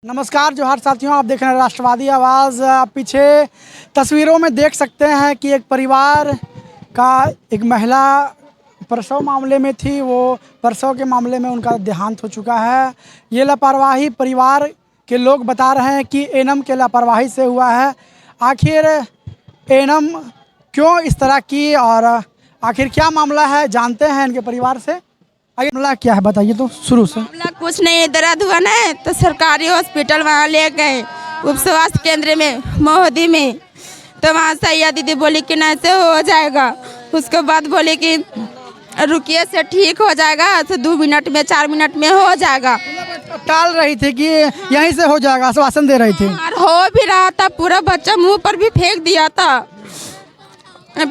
नमस्कार जोहार साथियों, आप देख रहे हैं राष्ट्रवादी आवाज़। आप पीछे तस्वीरों में देख सकते हैं कि एक परिवार का एक महिला प्रसव मामले में थी, वो प्रसव के मामले में उनका देहांत हो चुका है। ये लापरवाही परिवार के लोग बता रहे हैं कि एनम के लापरवाही से हुआ है। आखिर एनम क्यों इस तरह की और आखिर क्या मामला है, जानते हैं इनके परिवार से। मामला क्या है बताइए तो शुरू से। मामला कुछ नहीं, दर्द हुआ ना तो सरकारी हॉस्पिटल वहाँ ले गए, उप स्वास्थ्य केंद्र में मोहदी में। तो वहाँ सैया दीदी बोली कि नहीं से हो जाएगा। उसके बाद बोले कि रुकिए से ठीक हो जाएगा, तो 2 मिनट में 4 मिनट में हो जाएगा। टाल रही थी कि यहीं से हो जाएगा, आश्वासन दे रही थी और हो भी रहा था, पूरा बच्चा मुंह पर भी फेंक दिया था।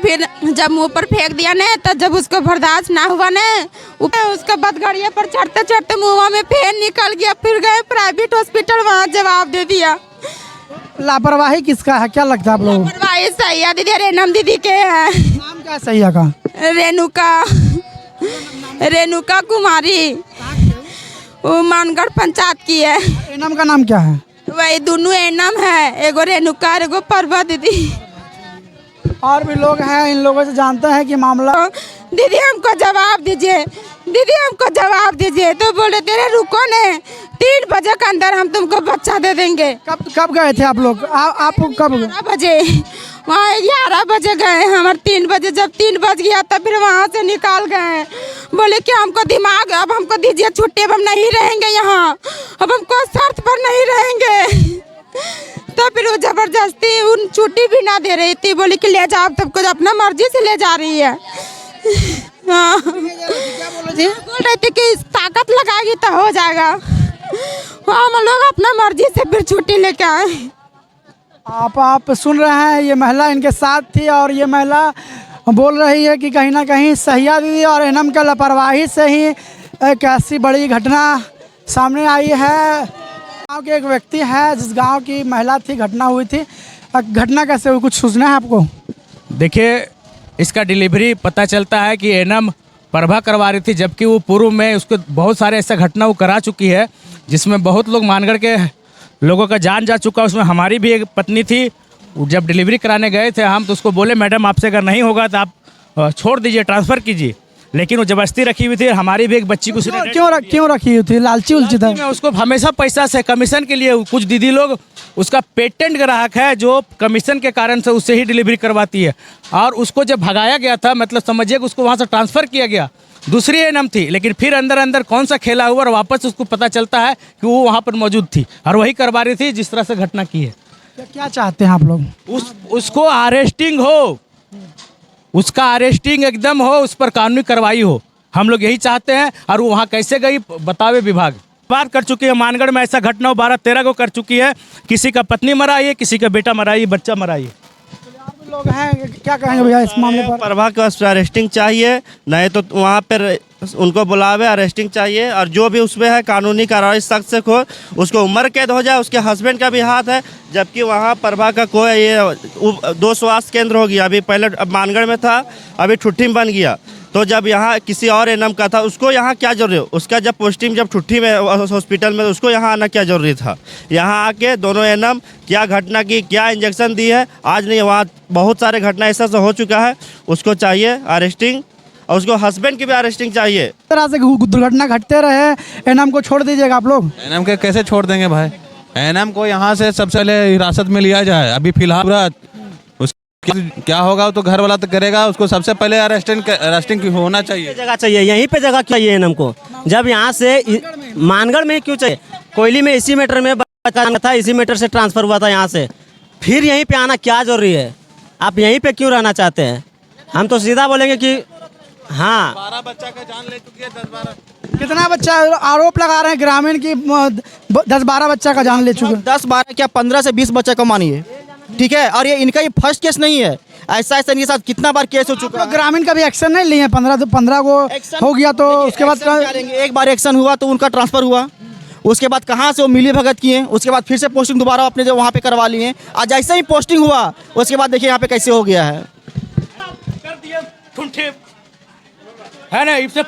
फिर जब मुंह पर फेंक दिया ने, तो जब उसको बर्दाश्त ना हुआ ने, उसके बाद गाड़िया पर चढ़ते चढ़ते मुँह में फेन निकल गया। फिर गए प्राइवेट हॉस्पिटल, वहाँ जवाब दे दिया। लापरवाही किसका है, क्या लगता है आप लोगों को? लापरवाही सैया दीदी, रेनम दीदी के है। नाम क्या है सैया का? रेणुका कुमारी, वो मानगढ़ पंचायत की है। एनम का नाम क्या है? वही दोनों एनम है, एगो रेणुका और एगो परवा दीदी। और भी लोग हैं, इन लोगों से जानते हैं कि मामला। दीदी हमको जवाब दीजिए, दीदी हमको जवाब दीजिए। तो बोले तेरे रुको ने, 3 बजे के अंदर हम तुमको बच्चा दे देंगे। कब गए थे आप लोग? आप कब गए? 11 बजे, वहाँ 11 बजे गए हमारे। 3 बजे जब 3 बज गया तब फिर वहाँ से निकाल गए। बोले कि हमको दिमाग, अब हमको दीजिए छुट्टी, अब हम नहीं रहेंगे यहाँ, अब हमको शर्त पर नहीं रहेंगे। तो फिर वो जबरदस्ती उन छुट्टी भी ना दे रही थी, बोली कि ले जाओ, तब कुछ अपना मर्जी से ले जा रही है। हाँ, बोल रही थी कि ताकत लगाएगी तो हो जाएगा। हम लोग अपना मर्जी से फिर छुट्टी लेके आए। आप सुन रहे हैं, ये महिला इनके साथ थी और ये महिला बोल रही है कि कहीं ना कहीं सैया दीदी और एनम के लापरवाही से ही एक ऐसी बड़ी घटना सामने आई है। गाँव के एक व्यक्ति है, जिस गांव की महिला थी, घटना हुई थी। घटना कैसे हुई, कुछ सूचना है आपको? देखिए, इसका डिलीवरी पता चलता है कि एनम प्रभा करवा रही थी, जबकि वो पूर्व में उसको बहुत सारे ऐसा घटना वो करा चुकी है, जिसमें बहुत लोग मानगढ़ के लोगों का जान जा चुका। उसमें हमारी भी एक पत्नी थी। जब डिलीवरी कराने गए थे हम, तो उसको बोले मैडम आपसे अगर नहीं होगा तो आप छोड़ दीजिए, ट्रांसफ़र कीजिए। लेकिन वो जबरदस्ती रखी हुई थी। हमारी भी एक बच्ची को क्यों रखी हुई थी? लालची उलची था? उसको हमेशा पैसा से कमीशन के लिए, कुछ दीदी लोग उसका पेटेंट ग्राहक है जो कमीशन के कारण से उससे ही डिलीवरी करवाती है। और उसको जब भगाया गया था, मतलब समझिए कि उसको वहाँ से ट्रांसफ़र किया गया, दूसरी एनम थी। लेकिन फिर अंदर अंदर कौन सा खेला हुआ और वापस उसको पता चलता है कि वो वहाँ पर मौजूद थी और वही करवा रही थी जिस तरह से घटना की है। क्या चाहते हैं आप लोग? उसको अरेस्टिंग हो, उसका अरेस्टिंग एकदम हो, उस पर कानूनी कार्रवाई हो, हम लोग यही चाहते हैं। और वो वहाँ कैसे गई बतावे विभाग। बात कर चुकी है, मानगढ़ में ऐसा घटना 12-13 को कर चुकी है। किसी का पत्नी मरा है, किसी का बेटा मरा है, बच्चा मरा है। लोग हैं, क्या कहेंगे भैया इस मामले पर? प्रभा को अरेस्टिंग चाहिए, नहीं तो वहाँ पर उनको बुलावे, अरेस्टिंग चाहिए। और जो भी उसमें है कानूनी कार्रवाई सख्त से हो, उसको उम्र कैद हो जाए। उसके हस्बैंड का भी हाथ है, जबकि वहाँ प्रभा का कोई ये 2 स्वास्थ्य केंद्र हो गया। अभी पहले मानगढ़ में था, अभी ठुट्ठी में बन गया। तो जब यहाँ किसी और एनम का था, उसको यहाँ क्या जरूरी? उसका जब पोस्टिंग जब ठुट्ठी में हॉस्पिटल में, उसको यहाँ आना क्या जरूरी था? यहाँ आके दोनों एनम क्या घटना की, क्या इंजेक्शन दी है, आज नहीं वहाँ बहुत सारे घटना ऐसा से हो चुका है। उसको चाहिए अरेस्टिंग, और उसको हस्बैंड की भी अरेस्टिंग चाहिए। इस तरह से दुर्घटना घटते रहे, एनम को छोड़ दीजिएगा आप लोग? एनम के कैसे छोड़ देंगे भाई? एनम को यहाँ से सबसे पहले हिरासत में लिया जाए। अभी फिलहाल क्या होगा तो घर वाला तो करेगा, उसको सबसे पहले अरेस्टिंग होना चाहिए। जगह चाहिए, यहीं पे जगह चाहिए एनम को। जब यहाँ से मानगढ़ में क्यों चाहिए? कोयली में इसी मैटर में था, इसी मैटर से ट्रांसफर हुआ था यहाँ से, फिर यहीं पे आना क्या जरूरी है? आप यहीं पे क्यों रहना चाहते हैं? हम तो सीधा बोलेंगे कि हाँ, 12 बच्चा का जान ले चुकी है, 10-12। कितना बच्चा आरोप लगा रहे हैं ग्रामीण की 10-12 बच्चा का जान ले चुके? 10-12 क्या 15 से 20 बच्चा का मानिए, ठीक है। और ये इनका ये फर्स्ट केस नहीं है, ऐसा इनके साथ कितना बार केस हो चुका है। ग्रामीण का भी एक्शन नहीं लिए? 15 को हो गया तो उसके बाद एक बार एक्शन हुआ तो उनका ट्रांसफर हुआ, उसके बाद कहाँ से वो मिली भगत किए, उसके बाद फिर से पोस्टिंग दोबारा अपने जो वहाँ पे करवा लिए। आज ऐसे ही पोस्टिंग हुआ, उसके बाद देखिए यहाँ पे कैसे हो गया है। है ना, इससे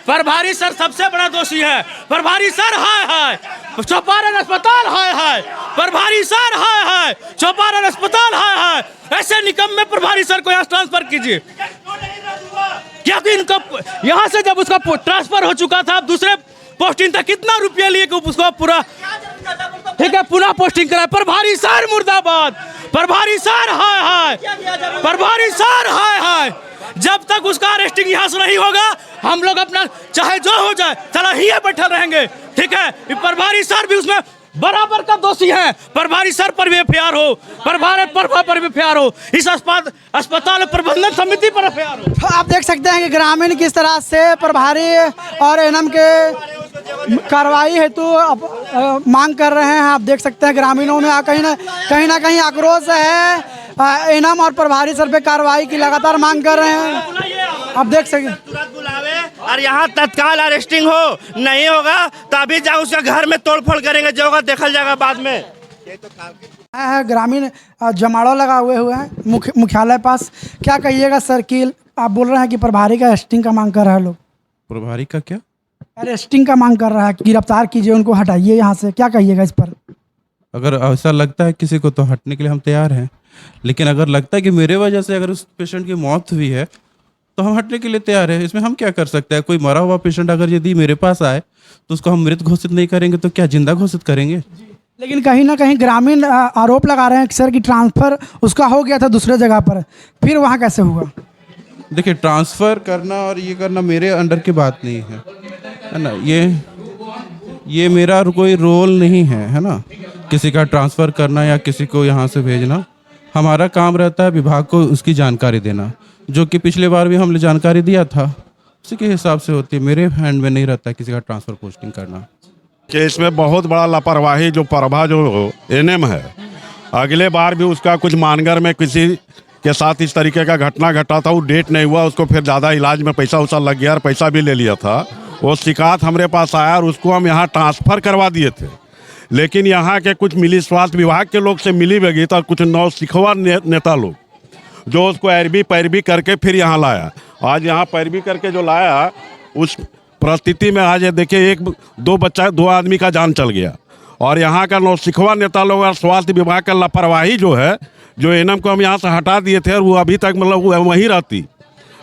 प्रभारी सर सबसे बड़ा दोषी है। प्रभारी सर हाय हाय, चौपारण अस्पताल हाय हाय, प्रभारी सर हाय हाय, चौपारण अस्पताल हाय हाय। ऐसे निकम्मे प्रभारी सर को यहाँ ट्रांसफर कीजिए, क्योंकि इनका यहाँ से जब उसका ट्रांसफर हो चुका था, अब दूसरे पोस्टिंग तक कितना रुपया लिए कि उसको पूरा ठीक है पुनः पोस्टिंग कराए। प्रभारी सर मुर्दाबाद, प्रभारी सर हाय हाय, प्रभारी सर हाय हाय। जब तक उसका अरेस्टिंग यहाँ से नहीं होगा, हम लोग अपना चाहे जो हो जाए चला ही बैठे रहेंगे, ठीक है। प्रभारी सर भी उसमें बराबर का दोषी है। प्रभारी सर पर भी एफआईआर हो, प्रभारी पर भी एफआईआर हो, इस अस्पताल प्रबंधन समिति पर एफआईआर हो। आप देख सकते हैं कि ग्रामीण किस तरह से प्रभारी और एनएम के कार्रवाई हेतु मांग कर रहे हैं। आप देख सकते हैं ग्रामीणों में कहीं ना कहीं आक्रोश है। एनएम और प्रभारी सर पे कार्रवाई की लगातार मांग कर रहे हैं। आप देख सकते तुरंत बुलावे और यहाँ तत्काल अरेस्टिंग हो, नहीं होगा तो अभी जाओ उसका घर में तोड़फोड़ करेंगे, जो होगा देखा जाएगा बाद में। है ग्रामीण जमाड़ो लगा हुए हैं मुख्यालय पास। क्या कहिएगा सर कि आप बोल रहे हैं कि प्रभारी का अरेस्टिंग का मांग कर रहे हैं लोग? प्रभारी का क्या? अरेस्टिंग का मांग कर रहा है, गिरफ्तार कीजिए, उनको हटाइए यहाँ से। क्या कहिएगा इस पर? अगर ऐसा लगता है किसी को तो हटने के लिए हम तैयार हैं, लेकिन अगर लगता है कि मेरे वजह से अगर उस पेशेंट की मौत हुई है तो हम हटने के लिए तैयार हैं। इसमें हम क्या कर सकते हैं? कोई मरा हुआ पेशेंट अगर यदि मेरे पास आए तो उसको हम मृत घोषित नहीं करेंगे तो क्या जिंदा घोषित करेंगे? लेकिन कहीं ना कहीं ग्रामीण आरोप लगा रहे हैं कि सर की ट्रांसफ़र उसका हो गया था दूसरे जगह पर, फिर वहाँ कैसे हुआ? देखिए, ट्रांसफ़र करना और ये करना मेरे अंडर की बात नहीं है ना। ये मेरा कोई रोल नहीं है ना, किसी का ट्रांसफ़र करना या किसी को यहाँ से भेजना। हमारा काम रहता है विभाग को उसकी जानकारी देना, जो कि पिछले बार भी हमने जानकारी दिया था, उसी के हिसाब से होती है। मेरे हैंड में नहीं रहता है किसी का ट्रांसफ़र पोस्टिंग करना। कि इसमें बहुत बड़ा लापरवाही जो प्रभा जो एनएम है, अगले बार भी उसका कुछ मानगर में किसी के साथ इस तरीके का घटना घटा था, वो डेट नहीं हुआ, उसको फिर ज़्यादा इलाज में पैसा वैसा लग गया और पैसा भी ले लिया था। वो शिकायत हमारे पास आया और उसको हम यहाँ ट्रांसफ़र करवा दिए थे, लेकिन यहाँ के कुछ मिली स्वास्थ्य विभाग के लोग से मिली भगी था, कुछ नौसिखवा नेता लोग जो उसको पैरवी करके फिर यहाँ लाया। आज यहाँ पैरवी करके जो लाया, उस परिस्थिति में आज ये देखिए दो आदमी का जान चल गया। और यहाँ का नौसिखवा नेता लोग और स्वास्थ्य विभाग का लापरवाही जो है, जो एनएम को हम यहाँ से हटा दिए थे और वो अभी तक मतलब वो वहीं रहती,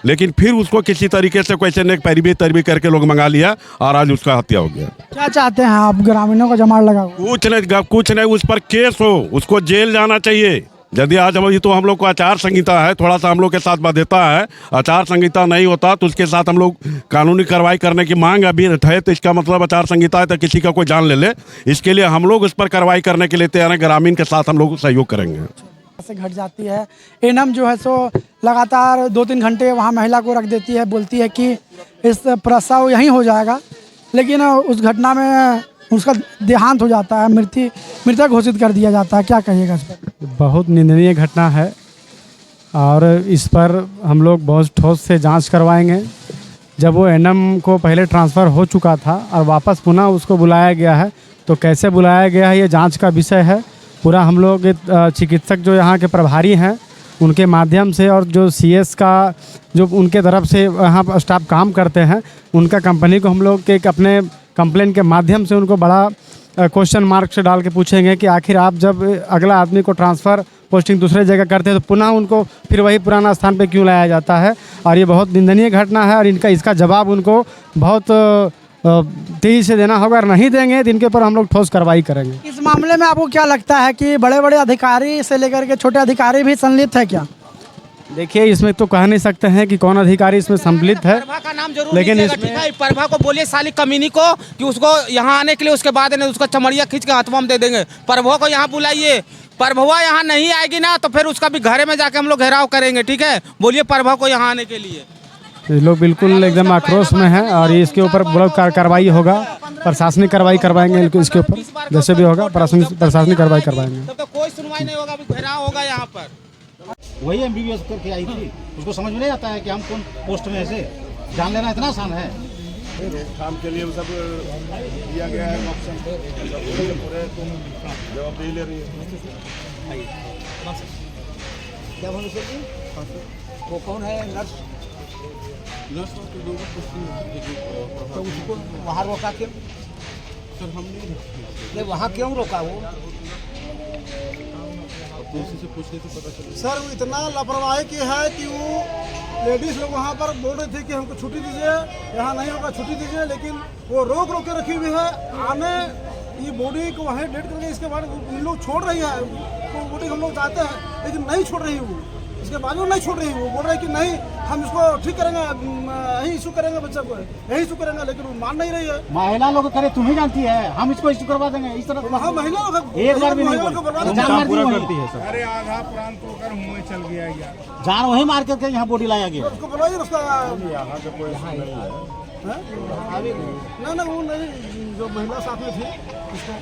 लेकिन फिर उसको किसी तरीके से कैसे ने पैरवी करके लोग मंगा लिया और आज उसका हत्या हो गया। क्या चाहते हैं आप? ग्रामीणों का जमाड़ लगा हुआ? कुछ नहीं, उस पर केस हो, उसको जेल जाना चाहिए। यदि आज तो हम लोग को आचार संहिता है, थोड़ा सा हम लोग के साथ बाध्यता है, आचार संहिता नहीं होता तो उसके साथ हम लोग कानूनी कार्रवाई करने की मांग अभी है। तो इसका मतलब आचार संहिता है तो किसी का कोई जान ले, इसके लिए हम लोग उस पर कार्रवाई करने के लिए तैयार हैं। ग्रामीण के साथ हम लोग सहयोग करेंगे। से घट जाती है। एनएम जो है सो लगातार 2-3 घंटे वहाँ महिला को रख देती है, बोलती है कि इस प्रसव यहीं हो जाएगा, लेकिन उस घटना में उसका देहांत हो जाता है, मृतक घोषित कर दिया जाता है। क्या कहिएगा इस पर? बहुत निंदनीय घटना है और इस पर हम लोग बहुत ठोस से जांच करवाएंगे। जब वो एनएम को पहले ट्रांसफ़र हो चुका था और वापस पुनः उसको बुलाया गया है, तो कैसे बुलाया गया है ये जांच का विषय है। पूरा हम लोग चिकित्सक जो यहाँ के प्रभारी हैं उनके माध्यम से और जो सीएस का जो उनके तरफ से यहाँ स्टाफ काम करते हैं, उनका कंपनी को हम लोग एक अपने कंप्लेन के माध्यम से उनको बड़ा क्वेश्चन मार्क से डाल के पूछेंगे कि आखिर आप जब अगला आदमी को ट्रांसफ़र पोस्टिंग दूसरे जगह करते हैं तो पुनः उनको फिर वही पुराना स्थान पे क्यों लाया जाता है। और ये बहुत निंदनीय घटना है और इसका जवाब उनको बहुत तेज़ी से देना होगा, और नहीं देंगे तो इनके ऊपर हम लोग ठोस कार्रवाई करेंगे। इस मामले में आपको क्या लगता है कि बड़े बड़े अधिकारी से लेकर के छोटे अधिकारी भी संलिप्त है क्या? देखिए, इसमें तो कह नहीं सकते हैं कि कौन अधिकारी इसमें सम्मिलित है, प्रभा का नाम जरूर लेकिन ठीक है। प्रभा को बोलिए साली कमीनी को कि उसको यहाँ आने के लिए, उसके बाद उसका चमड़िया खींच के हाथों में दे देंगे। प्रभा को यहाँ बुलाइए, प्रभा यहाँ नहीं आएगी ना तो फिर उसका भी घरे में जाके हम लोग घेराव करेंगे, ठीक है। बोलिए प्रभा को यहाँ आने के लिए। लोग बिल्कुल एकदम आक्रोश में हैं और इसके ऊपर बहुत कार्रवाई होगा, प्रशासनिक कार्रवाई करवाएंगे इसके ऊपर, जैसे भी होगा प्रशासनिक कार्रवाई करवाएंगे। तब तो कोई सुनवाई नहीं होगा, अभी घेराव होगा यहाँ पर। वही एमबीबीएस करके आई थी, उसको समझ में नहीं आता है कि हम कौन पोस्ट में ऐसे जान लेना इतना आसान है। काम के लिए सब दिया गया है ऑप्शन, पूरे जवाबदेही ले रही है। क्या बोलो सर जी? वो कौन है नर्स? तो उसको वहाँ रोका क्यों? सर हम नहीं रखते, वहाँ क्यों रोका वो? तो उसी से पूछने से पता चला। सर वो इतना लापरवाही की है कि वो लेडीज़ लोग वहाँ पर बोल रहे थे कि हमको छुट्टी दीजिए, यहाँ नहीं होगा छुट्टी दीजिए, लेकिन वो रोक के रखी हुई है। आने ये बॉडी को वहीं डेट करके इसके बाद उन लोग छोड़ रही है, तो बॉडी हम लोग चाहते हैं लेकिन नहीं छोड़ रही वो, इसके बावजूद नहीं छोड़ रही वो बोल रहे कि नहीं हम इसको ठीक करेंगे, यही इशू करेंगे बच्चे को, यही इशू करेंगे, लेकिन वो मान नहीं रही है। महिला लोग करे तुम ही जानती है, हम इसको इश्यू करवा देंगे इस तरह। वहाँ महिला लोग एक बार भी नहीं बोली। जान पूरा करती है सर। अरे आधा प्राण तो कर मुँह चल गया यार। जान वही मार करके यहाँ बॉडी लाया गया। उसको बुलाइए उसका। यहाँ पे कोई नहीं है। ना वो नहीं, जो महिला साथ में थी उसको